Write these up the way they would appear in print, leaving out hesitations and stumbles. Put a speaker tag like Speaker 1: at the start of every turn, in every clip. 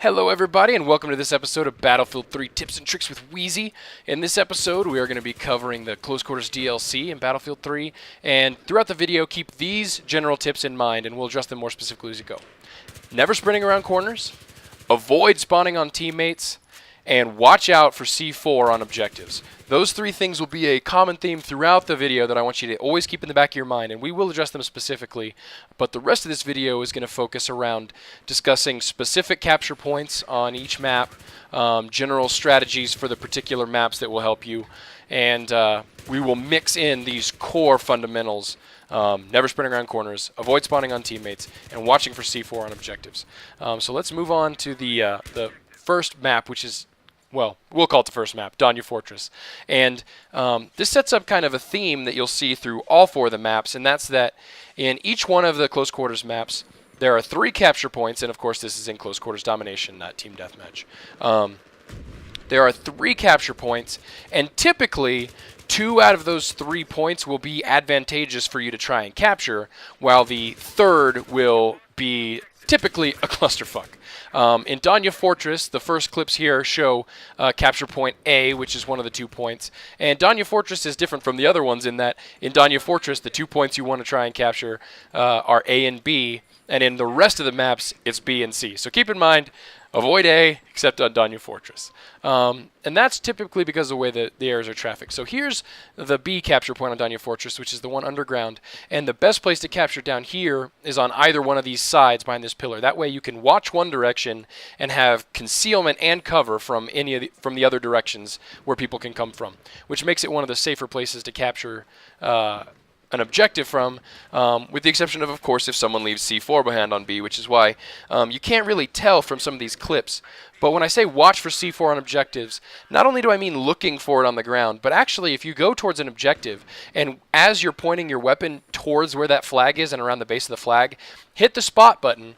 Speaker 1: Hello everybody and welcome to this episode of Battlefield 3 Tips and Tricks with Wheezy. In this episode we are going to be covering the Close Quarters DLC in Battlefield 3, and throughout the video keep these general tips in mind and we'll address them more specifically as we go. Never sprinting around corners, avoid spawning on teammates, and watch out for C4 on objectives. Those three things will be a common theme throughout the video that I want you to always keep in the back of your mind, and we will address them specifically, but the rest of this video is going to focus around discussing specific capture points on each map, general strategies for the particular maps that will help you, and we will mix in these core fundamentals. Never sprinting around corners, avoid spawning on teammates, and watching for C4 on objectives. So let's move on to the first map, which is, well, we'll call it the first map, Danya Fortress. And this sets up kind of a theme that you'll see through all four of the maps, and that's that in each one of the close quarters maps, there are 3 capture points, and of course this is in close quarters domination, not team deathmatch. There are 3 capture points, and typically 2 out of those 3 points will be advantageous for you to try and capture, while the third will be typically a clusterfuck. In Danya Fortress, the first clips here show capture point A, which is one of the 2 points. And Danya Fortress is different from the other ones in that in Danya Fortress, the 2 points you want to try and capture are A and B, and in the rest of the maps, it's B and C. So keep in mind, avoid A, except on Danya Fortress. And that's typically because of the way the areas are trafficked. So here's the B capture point on Danya Fortress, which is the one underground. And the best place to capture down here is on either one of these sides behind this pillar. That way you can watch one direction and have concealment and cover from from the other directions where people can come from, which makes it one of the safer places to capture an objective from, with the exception of course, if someone leaves C4 behind on B, which is why you can't really tell from some of these clips. But when I say watch for C4 on objectives, not only do I mean looking for it on the ground, but actually if you go towards an objective, and as you're pointing your weapon towards where that flag is and around the base of the flag, hit the spot button,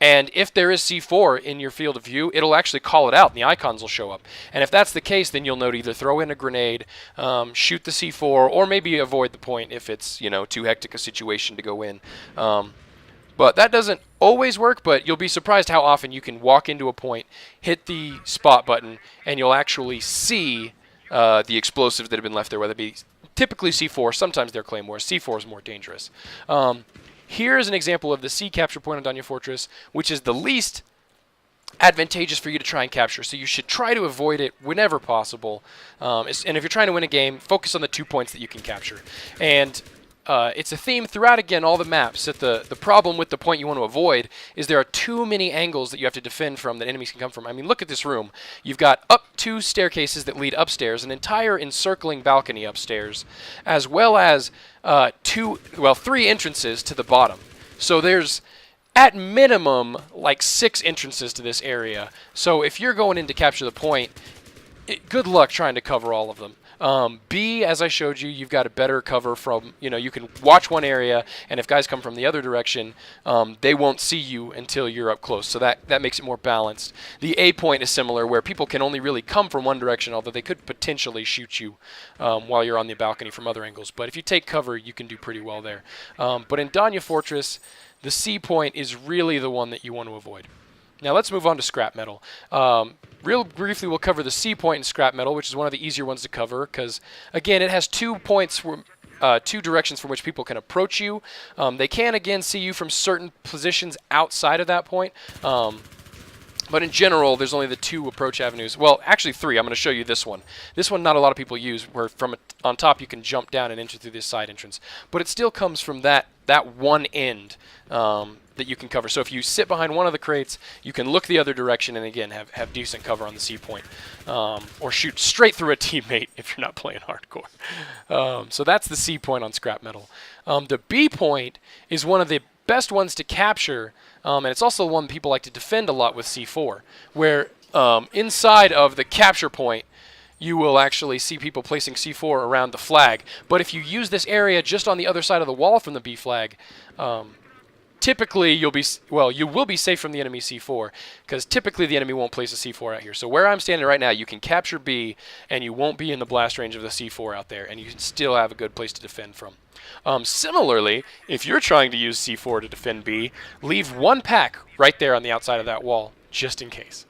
Speaker 1: and if there is C4 in your field of view, it'll actually call it out and the icons will show up. And if that's the case, then you'll know to either throw in a grenade, shoot the C4, or maybe avoid the point if it's, you know, too hectic a situation to go in. But that doesn't always work, but you'll be surprised how often you can walk into a point, hit the spot button, and you'll actually see the explosives that have been left there, whether it be typically C4, sometimes they're Claymores. C4 is more dangerous. Here's an example of the C capture point on Danya Fortress, which is the least advantageous for you to try and capture. So you should try to avoid it whenever possible. And if you're trying to win a game, focus on the 2 points that you can capture. And it's a theme throughout, again, all the maps, that the problem with the point you want to avoid is there are too many angles that you have to defend from that enemies can come from. I mean, look at this room. You've got up 2 staircases that lead upstairs, an entire encircling balcony upstairs, as well as 3 entrances to the bottom. So there's, at minimum, like 6 entrances to this area. So if you're going in to capture the point, good luck trying to cover all of them. B, as I showed you, you've got a better cover from, you can watch one area, and if guys come from the other direction, they won't see you until you're up close. So that makes it more balanced. The A point is similar, where people can only really come from one direction, although they could potentially shoot you while you're on the balcony from other angles. But if you take cover, you can do pretty well there. But in Danya Fortress, the C point is really the one that you want to avoid. Now let's move on to scrap metal. Real briefly, we'll cover the C point in scrap metal, which is one of the easier ones to cover because, again, it has 2 points, 2 directions from which people can approach you. They can, again, see you from certain positions outside of that point. But in general, there's only the 2 approach avenues. Well, actually 3. I'm going to show you this one. This one not a lot of people use, where from on top you can jump down and enter through this side entrance. But it still comes from that one end that you can cover. So if you sit behind one of the crates, you can look the other direction and, again, have decent cover on the C point. Or shoot straight through a teammate if you're not playing hardcore. So that's the C point on scrap metal. The B point is one of the best ones to capture, and it's also one people like to defend a lot with C4, where inside of the capture point, you will actually see people placing C4 around the flag. But if you use this area just on the other side of the wall from the B flag, typically you will be safe from the enemy C4, because typically the enemy won't place a C4 out here. So where I'm standing right now, you can capture B, and you won't be in the blast range of the C4 out there, and you can still have a good place to defend from. Similarly, if you're trying to use C4 to defend B, leave one pack right there on the outside of that wall. just in case.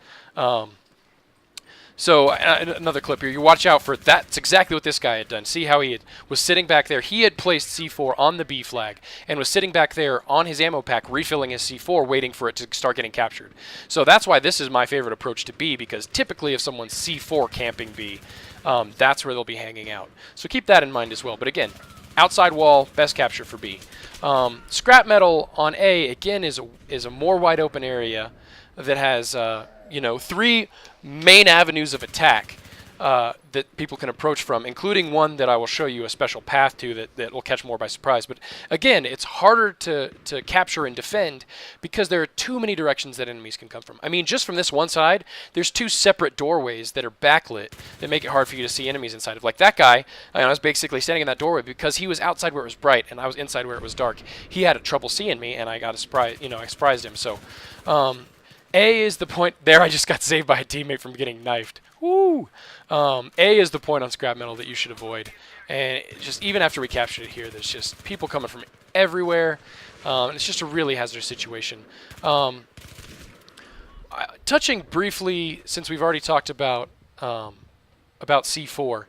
Speaker 1: So another clip here. You watch out for that. That's exactly what this guy had done. See how was sitting back there. He had placed C4 on the B flag and was sitting back there on his ammo pack, refilling his C4, waiting for it to start getting captured. So that's why this is my favorite approach to B, because typically if someone's C4 camping B, that's where they'll be hanging out. So keep that in mind as well. But again, outside wall, best capture for B. Scrap metal on A, again, is a more wide open area that has 3 main avenues of attack that people can approach from, including one that I will show you a special path to that will catch more by surprise. But again, it's harder to capture and defend because there are too many directions that enemies can come from. I mean, just from this one side, there's 2 separate doorways that are backlit that make it hard for you to see enemies inside of. Like that guy, I was basically standing in that doorway because he was outside where it was bright and I was inside where it was dark. He had trouble seeing me, and I got a surprise. I surprised him. So. A is the point. There, I just got saved by a teammate from getting knifed. Woo! A is the point on scrap metal that you should avoid. And just even after we captured it here, there's just people coming from everywhere. And it's just a really hazardous situation. Touching briefly, since we've already talked about C4,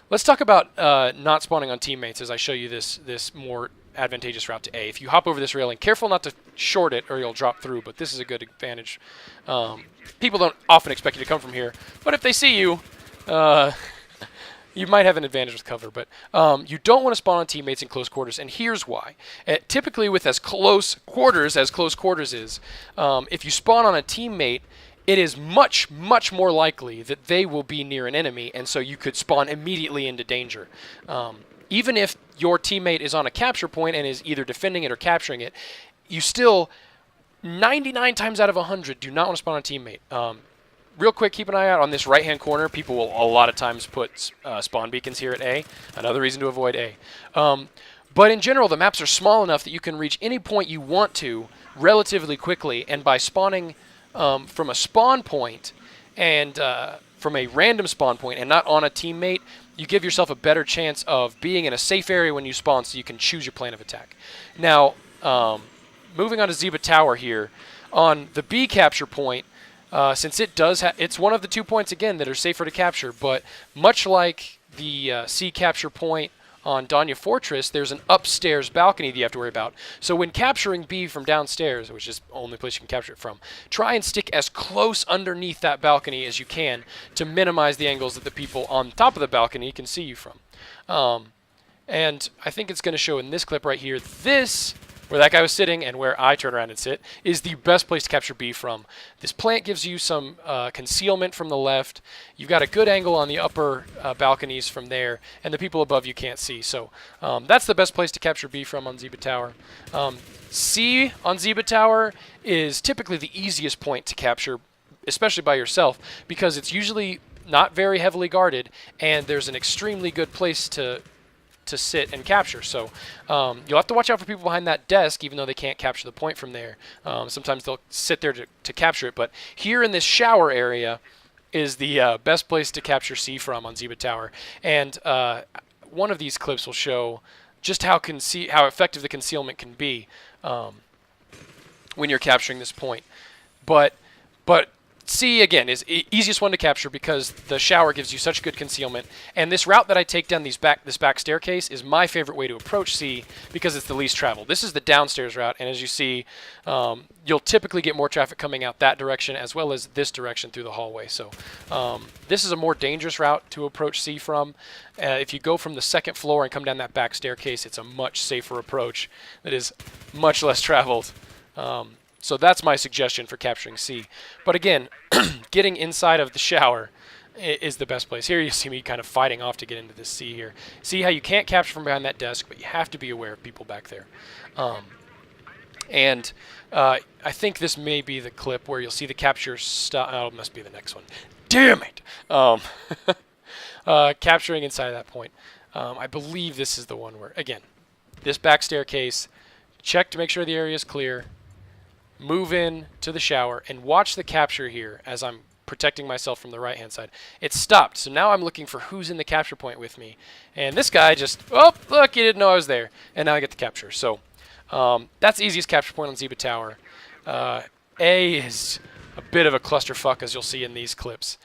Speaker 1: let's talk about not spawning on teammates as I show you this more advantageous route to A. If you hop over this railing, careful not to short it or you'll drop through, but this is a good advantage. People don't often expect you to come from here, but if they see you, you might have an advantage with cover. But you don't want to spawn on teammates in close quarters, and here's why. Typically with as close quarters is, if you spawn on a teammate, it is much, much more likely that they will be near an enemy, and so you could spawn immediately into danger. Even if your teammate is on a capture point and is either defending it or capturing it, you still, 99 times out of 100, do not want to spawn on a teammate. Real quick, keep an eye out on this right-hand corner. People will a lot of times put spawn beacons here at A. Another reason to avoid A. But in general, the maps are small enough that you can reach any point you want to relatively quickly, and by spawning from a spawn point and from a random spawn point and not on a teammate, you give yourself a better chance of being in a safe area when you spawn so you can choose your plan of attack. Now, moving on to Zeba Tower here, on the B capture point, since it does it's one of the 2 points, again, that are safer to capture, but much like the C capture point on Danya Fortress, there's an upstairs balcony that you have to worry about. So when capturing B from downstairs, which is the only place you can capture it from, try and stick as close underneath that balcony as you can to minimize the angles that the people on top of the balcony can see you from. And I think it's going to show in this clip right here, this, where that guy was sitting and where I turn around and sit, is the best place to capture B from. This plant gives you some concealment from the left. You've got a good angle on the upper balconies from there, and the people above you can't see. So that's the best place to capture B from on Zeba Tower. C on Zeba Tower is typically the easiest point to capture, especially by yourself, because it's usually not very heavily guarded, and there's an extremely good place to sit and capture. So you'll have to watch out for people behind that desk, even though they can't capture the point from there. Sometimes they'll sit there to capture it. But here in this shower area is the best place to capture C from on Zeba Tower. And one of these clips will show just how effective the concealment can be when you're capturing this point. But C, again, is easiest one to capture because the shower gives you such good concealment. And this route that I take down this back staircase is my favorite way to approach C because it's the least traveled. This is the downstairs route, and as you see, you'll typically get more traffic coming out that direction as well as this direction through the hallway. So this is a more dangerous route to approach C from. If you go from the second floor and come down that back staircase, it's a much safer approach that is much less traveled. So that's my suggestion for capturing C. But again, getting inside of the shower is the best place. Here you see me kind of fighting off to get into this C here. See how you can't capture from behind that desk, but you have to be aware of people back there. And I think this may be the clip where you'll see the capture stop. Oh, it must be the next one. Damn it! Capturing inside of that point. I believe this is the one where, again, this back staircase, check to make sure the area is clear. Move in to the shower and watch the capture here as I'm protecting myself from the right-hand side. It stopped, so now I'm looking for who's in the capture point with me. And this guy just, oh, look, he didn't know I was there. And now I get the capture. So that's the easiest capture point on Zeba Tower. A is a bit of a clusterfuck, as you'll see in these clips.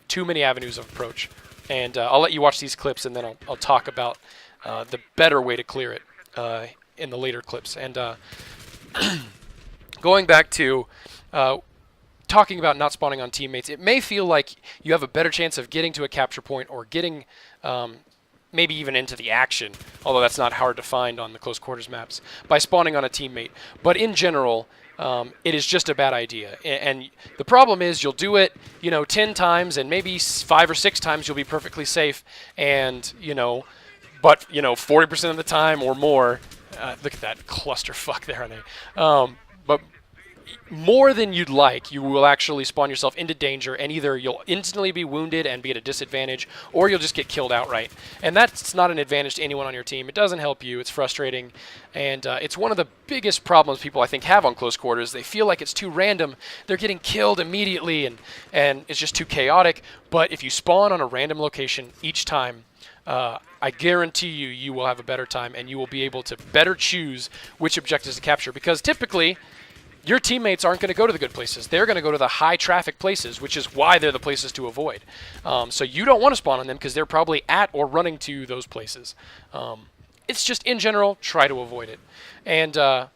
Speaker 1: Too many avenues of approach. And I'll let you watch these clips, and then I'll talk about the better way to clear it in the later clips. And going back to talking about not spawning on teammates, it may feel like you have a better chance of getting to a capture point or getting maybe even into the action, although that's not hard to find on the close quarters maps, by spawning on a teammate. But in general, it is just a bad idea. And the problem is you'll do it, 10 times, and maybe 5 or 6 times you'll be perfectly safe, and, but, 40% of the time or more, look at that clusterfuck there, honey. But more than you'd like, you will actually spawn yourself into danger, and either you'll instantly be wounded and be at a disadvantage, or you'll just get killed outright. And that's not an advantage to anyone on your team. It doesn't help you. It's frustrating. And it's one of the biggest problems people, I think, have on close quarters. They feel like it's too random. They're getting killed immediately, and it's just too chaotic. But if you spawn on a random location each time, I guarantee you will have a better time, and you will be able to better choose which objectives to capture. Because typically, your teammates aren't going to go to the good places. They're going to go to the high traffic places, which is why they're the places to avoid. So you don't want to spawn on them because they're probably at or running to those places. It's just, in general, try to avoid it. And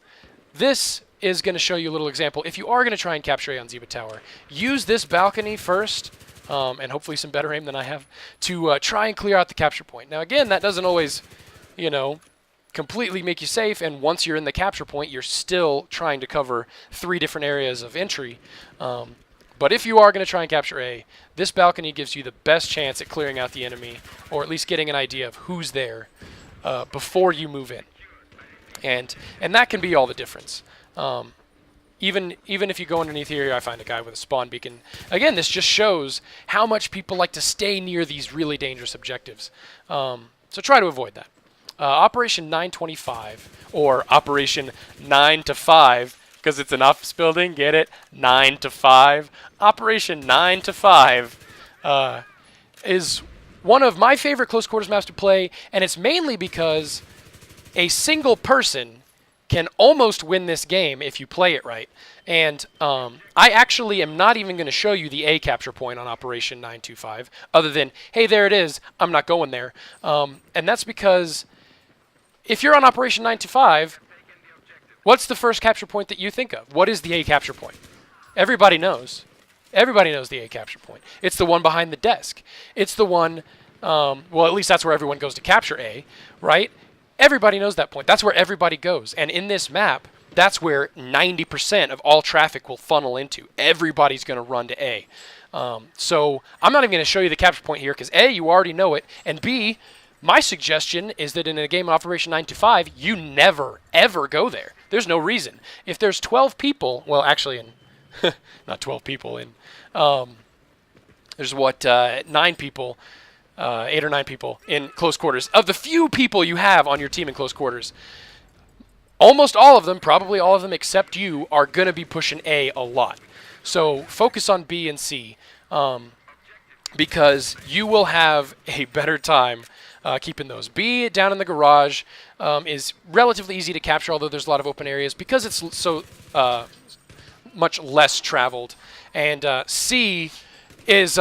Speaker 1: this is going to show you a little example. If you are going to try and capture A on Zeba Tower, use this balcony first, and hopefully some better aim than I have, to try and clear out the capture point. Now, again, that doesn't always, completely make you safe, and once you're in the capture point, you're still trying to cover 3 different areas of entry. But if you are going to try and capture A, this balcony gives you the best chance at clearing out the enemy, or at least getting an idea of who's there before you move in. And that can be all the difference. Even if you go underneath here, I find a guy with a spawn beacon. Again, this just shows how much people like to stay near these really dangerous objectives. So try to avoid that. Operation 925, or Operation 9 to 5, because it's an office building, get it? 9 to 5. Operation 9 to 5 is one of my favorite close quarters maps to play, and it's mainly because a single person can almost win this game if you play it right. And I actually am not even going to show you the A capture point on Operation 925, other than, hey, there it is, I'm not going there. And that's because if you're on Operation 925, what's the first capture point that you think of? What is the A capture point? Everybody knows. Everybody knows the A capture point. It's the one behind the desk. It's the one, well, at least that's where everyone goes to capture A, right? Everybody knows that point. That's where everybody goes. And in this map, that's where 90% of all traffic will funnel into. Everybody's going to run to A. So I'm not even going to show you the capture point here because A, you already know it, and B, my suggestion is that in a game of Operation 925, you never, ever go there. There's no reason. If there's 12 people, well, actually, not 12 people, there's 9 people, 8 or 9 people in close quarters. Of the few people you have on your team in close quarters, almost all of them, probably all of them except you, are going to be pushing A a lot. So focus on B and C because you will have a better time keeping those. B down in the garage is relatively easy to capture, although there's a lot of open areas because it's so much less traveled. And C is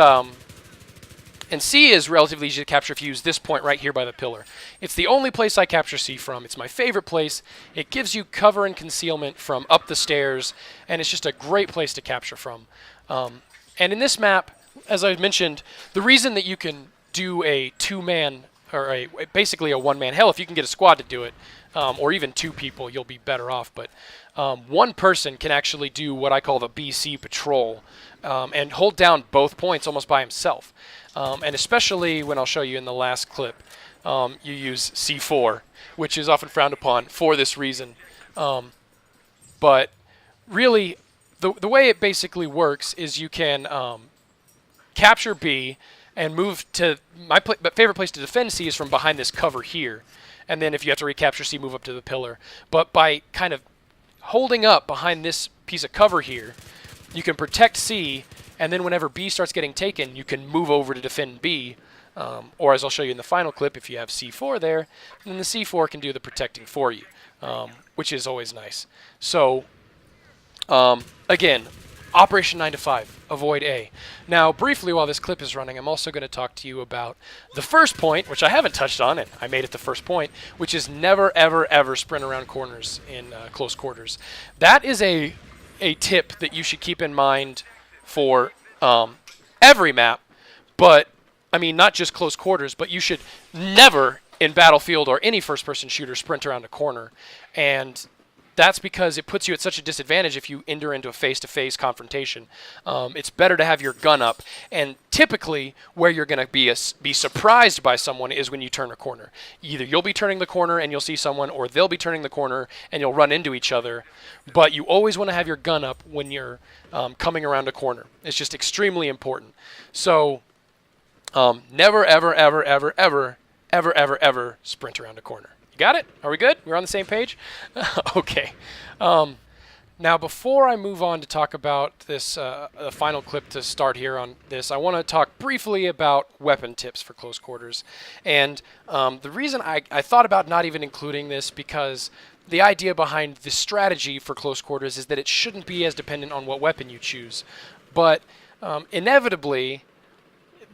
Speaker 1: relatively easy to capture if you use this point right here by the pillar. It's the only place I capture C from. It's my favorite place. It gives you cover and concealment from up the stairs, and it's just a great place to capture from. And in this map, as I mentioned, the reason that you can do a 2-man or basically a 1-man, hell, if you can get a squad to do it, or even 2 people, you'll be better off. But 1 person can actually do what I call the BC patrol and hold down both points almost by himself. And especially when I'll show you in the last clip, you use C4, which is often frowned upon for this reason. But really, the way it basically works is you can capture B and move to my favorite place to defend C is from behind this cover here. And then if you have to recapture C, move up to the pillar. But by kind of holding up behind this piece of cover here, you can protect C, and then whenever B starts getting taken, you can move over to defend B. Or as I'll show you in the final clip, if you have C4 there, then the C4 can do the protecting for you, which is always nice. So, again, Operation 9 to 5, avoid A. Now, briefly while this clip is running, I'm also going to talk to you about the first point, which I haven't touched on, and I made it the first point, which is never, ever, ever sprint around corners in close quarters. That is a tip that you should keep in mind for every map, but, I mean, not just close quarters, but you should never, in Battlefield or any first-person shooter, sprint around a corner. And that's because it puts you at such a disadvantage if you enter into a face-to-face confrontation. It's better to have your gun up, and typically where you're going to be surprised by someone is when you turn a corner. Either you'll be turning the corner and you'll see someone, or they'll be turning the corner and you'll run into each other. But you always want to have your gun up when you're coming around a corner. It's just extremely important. So never, ever, ever, ever, ever, ever, ever, ever sprint around a corner. You got it? Are we good? We're on the same page? Okay. Now, before I move on to talk about this the final clip to start here on this, I want to talk briefly about weapon tips for close quarters. And the reason I thought about not even including this, because the idea behind this strategy for close quarters is that it shouldn't be as dependent on what weapon you choose. But inevitably,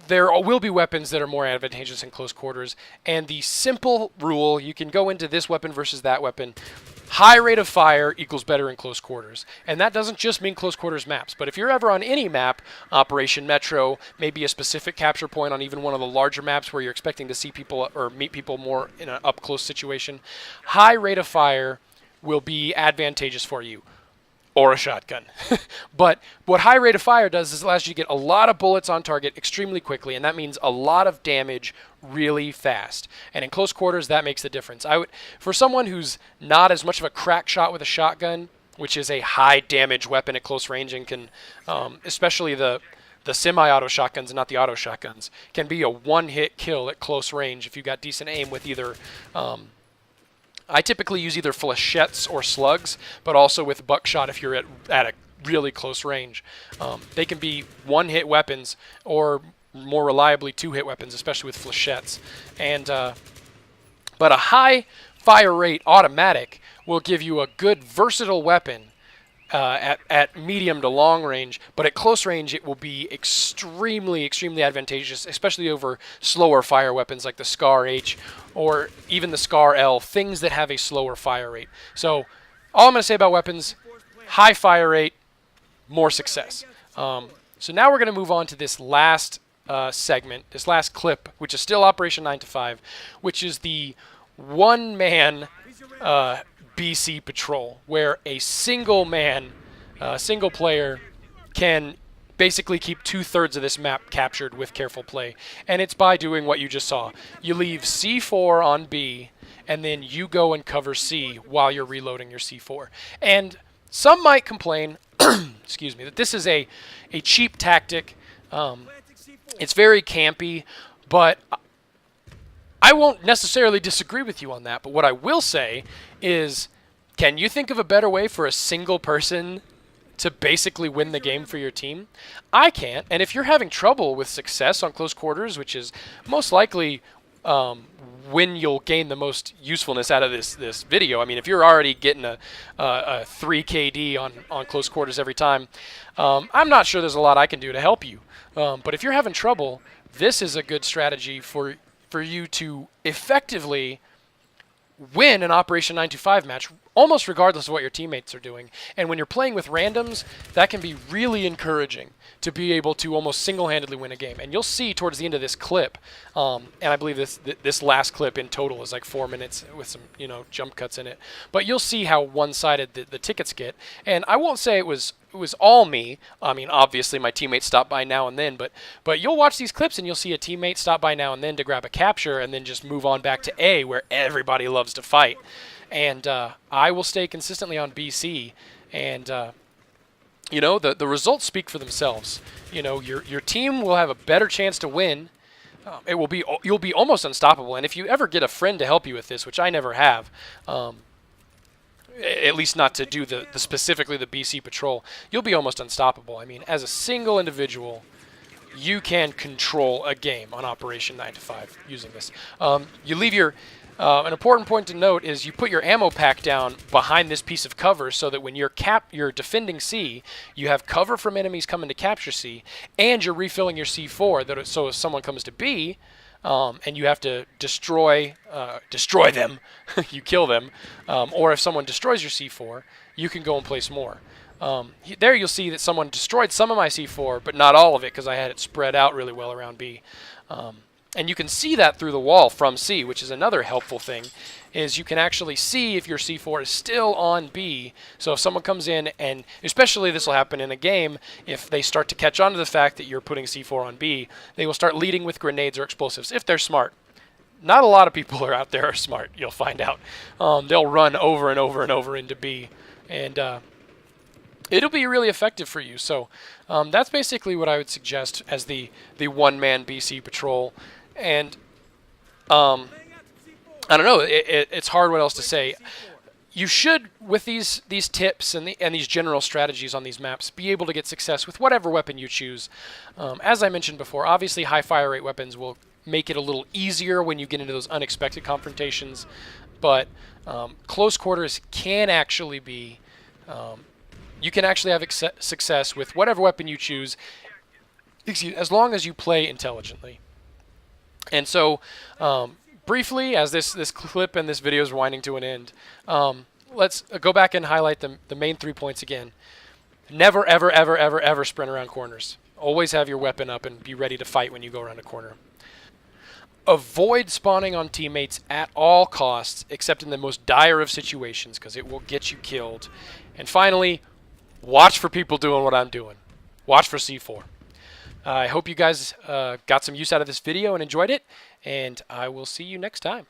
Speaker 1: there will be weapons that are more advantageous in close quarters, and the simple rule, you can go into this weapon versus that weapon, high rate of fire equals better in close quarters. And that doesn't just mean close quarters maps, but if you're ever on any map, Operation Metro, maybe a specific capture point on even one of the larger maps where you're expecting to see people or meet people more in an up-close situation, high rate of fire will be advantageous for you. Or a shotgun. But what high rate of fire does is it allows you to get a lot of bullets on target extremely quickly, and that means a lot of damage really fast. And in close quarters, that makes the difference. For someone who's not as much of a crack shot with a shotgun, which is a high damage weapon at close range and can, especially the semi-auto shotguns and not the auto shotguns, can be a one-hit kill at close range if you got decent aim with either I typically use either flechettes or slugs, but also with buckshot if you're at a really close range. They can be one-hit weapons or more reliably two-hit weapons, especially with flechettes. And but a high fire rate automatic will give you a good versatile weapon at medium to long range, but at close range it will be extremely, extremely advantageous, especially over slower fire weapons like the Scar H or even the Scar L, things that have a slower fire rate. So all I'm going to say about weapons, high fire rate, more success. So now we're going to move on to this last segment, this last clip, which is still Operation 9 to 5, which is the one-man BC patrol, where a single man, single player can basically keep 2/3 of this map captured with careful play. And it's by doing what you just saw. You leave C4 on B, and then you go and cover C while you're reloading your C4. And some might complain, excuse me, that this is a cheap tactic. It's very campy, but I won't necessarily disagree with you on that, but what I will say is, can you think of a better way for a single person to basically win the game for your team? I can't, and if you're having trouble with success on close quarters, which is most likely when you'll gain the most usefulness out of this video. I mean, if you're already getting a 3 KD on close quarters every time, I'm not sure there's a lot I can do to help you. But if you're having trouble, this is a good strategy for you to effectively win an Operation 925 match, almost regardless of what your teammates are doing. And when you're playing with randoms, that can be really encouraging to be able to almost single-handedly win a game. And you'll see towards the end of this clip, and I believe this last clip in total is like 4 minutes with some jump cuts in it. But you'll see how one-sided the tickets get. And I won't say it was all me. I mean, obviously my teammates stop by now and then, but you'll watch these clips and you'll see a teammate stop by now and then to grab a capture and then just move on back to A, where everybody loves to fight. And I will stay consistently on BC, and the results speak for themselves. Your team will have a better chance to win. You'll be almost unstoppable. And if you ever get a friend to help you with this, which I never have, at least not to do specifically the BC patrol, you'll be almost unstoppable. I mean, as a single individual, you can control a game on Operation 9 to 5 using this. You leave your An important point to note is you put your ammo pack down behind this piece of cover so that when you're defending C, you have cover from enemies coming to capture C, and you're refilling your C4. So if someone comes to B, and you have to destroy them, you kill them, or if someone destroys your C4, you can go and place more. There you'll see that someone destroyed some of my C4, but not all of it because I had it spread out really well around B. And you can see that through the wall from C, which is another helpful thing, is you can actually see if your C4 is still on B. So if someone comes in, and especially this will happen in a game, if they start to catch on to the fact that you're putting C4 on B, they will start leading with grenades or explosives, if they're smart. Not a lot of people are out there are smart, you'll find out. They'll run over and over and over into B, and it'll be really effective for you. So that's basically what I would suggest as the one-man BC patrol. And I don't know, it's hard what else to say. You should, with these tips and these general strategies on these maps, be able to get success with whatever weapon you choose. As I mentioned before, obviously high fire rate weapons will make it a little easier when you get into those unexpected confrontations, but close quarters can actually be... you can actually have success with whatever weapon you choose, as long as you play intelligently. And so, briefly, as this clip and this video is winding to an end, let's go back and highlight the main 3 points again. Never, ever, ever, ever, ever sprint around corners. Always have your weapon up and be ready to fight when you go around a corner. Avoid spawning on teammates at all costs, except in the most dire of situations, because it will get you killed. And finally, watch for people doing what I'm doing. Watch for C4. I hope you guys got some use out of this video and enjoyed it, and I will see you next time.